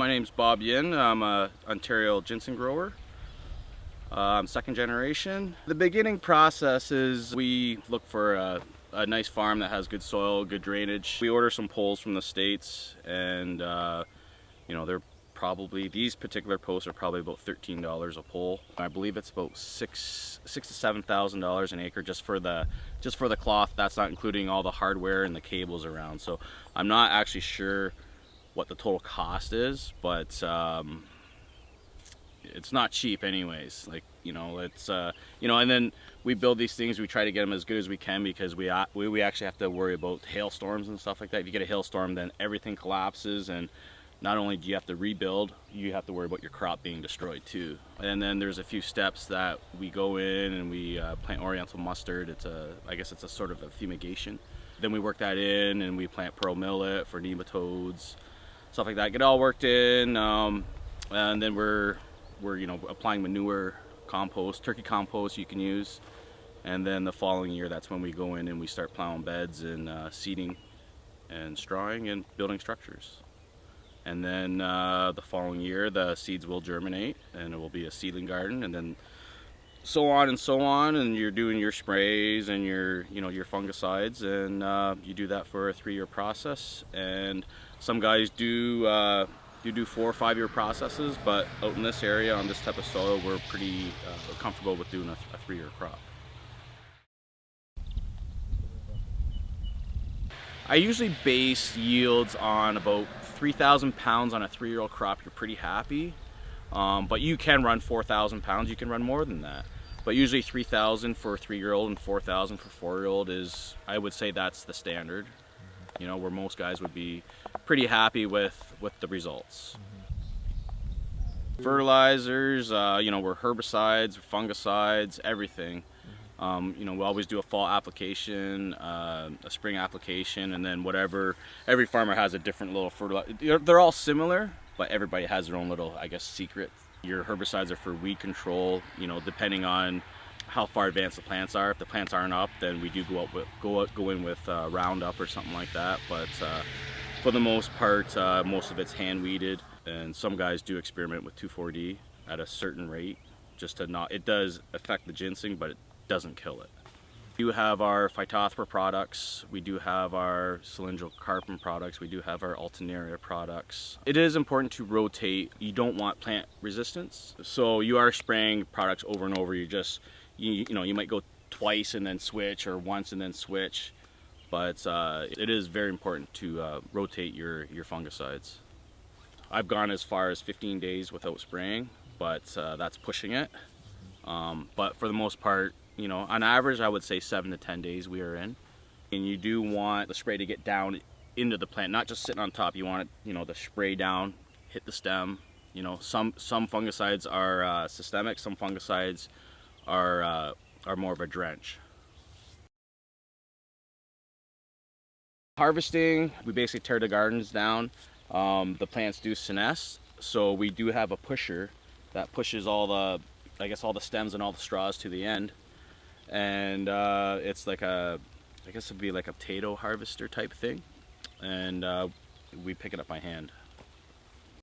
My name's Bob Yin. I'm a Ontario ginseng grower. I'm second generation. The beginning process is we look for a nice farm that has good soil, good drainage. We order some poles from the States, and these particular posts are probably about $13 a pole. I believe it's about $6,000 to $7,000 an acre just for the cloth. That's not including all the hardware and the cables around. So I'm not actually sure what the total cost is, but it's not cheap anyways. And then we build these things, we try to get them as good as we can, because we actually have to worry about hailstorms and stuff like that. If you get a hailstorm, then everything collapses, and not only do you have to rebuild, you have to worry about your crop being destroyed too. And then there's a few steps that we go in, and we plant Oriental mustard. I guess it's a sort of a fumigation. Then we work that in, and we plant pearl millet for nematodes, stuff like that. Get it all worked in, and then we're applying manure, compost, turkey compost you can use. And then the following year, that's when we go in and we start plowing beds and seeding and strawing and building structures. And then the following year, the seeds will germinate, and it will be a seedling garden, and then so on and so on. And you're doing your sprays and your fungicides, and you do that for a 3-year process. And some guys do 4 or 5 year processes, but out in this area on this type of soil, we're pretty comfortable with doing a 3-year crop. I usually base yields on about 3,000 pounds on a 3-year-old crop. You're pretty happy, but you can run 4,000 pounds. You can run more than that, but usually 3,000 for a 3-year-old and 4,000 for a 4-year-old is, I would say, that's the standard. Where most guys would be pretty happy with the results. Fertilizers, we're herbicides, fungicides, everything. We always do a fall application, a spring application, and then whatever. Every farmer has a different little fertilizer. They're all similar, but everybody has their own little, I guess, secret. Your herbicides are for weed control, depending on how far advanced the plants are. If the plants aren't up, then we do go in with Roundup or something like that. But for the most part, most of it's hand weeded, and some guys do experiment with 2,4-D at a certain rate, just to not. It does affect the ginseng, but it doesn't kill it. We do have our Phytophthora products. We do have our cylindrical carpin products. We do have our alternaria products. It is important to rotate. You don't want plant resistance, so you are spraying products over and over. You might go twice and then switch, or once and then switch, but it is very important to rotate your fungicides. I've gone as far as 15 days without spraying, but that's pushing it. But for the most part, on average, I would say 7 to 10 days we are in. And you do want the spray to get down into the plant, not just sitting on top. You want it, the spray down, hit the stem. Some fungicides are systemic, some fungicides are more of a drench. Harvesting, we basically tear the gardens down. The plants do senesce, so we do have a pusher that pushes all the stems and all the straws to the end. And it's like I guess it'd be like a potato harvester type thing, and we pick it up by hand.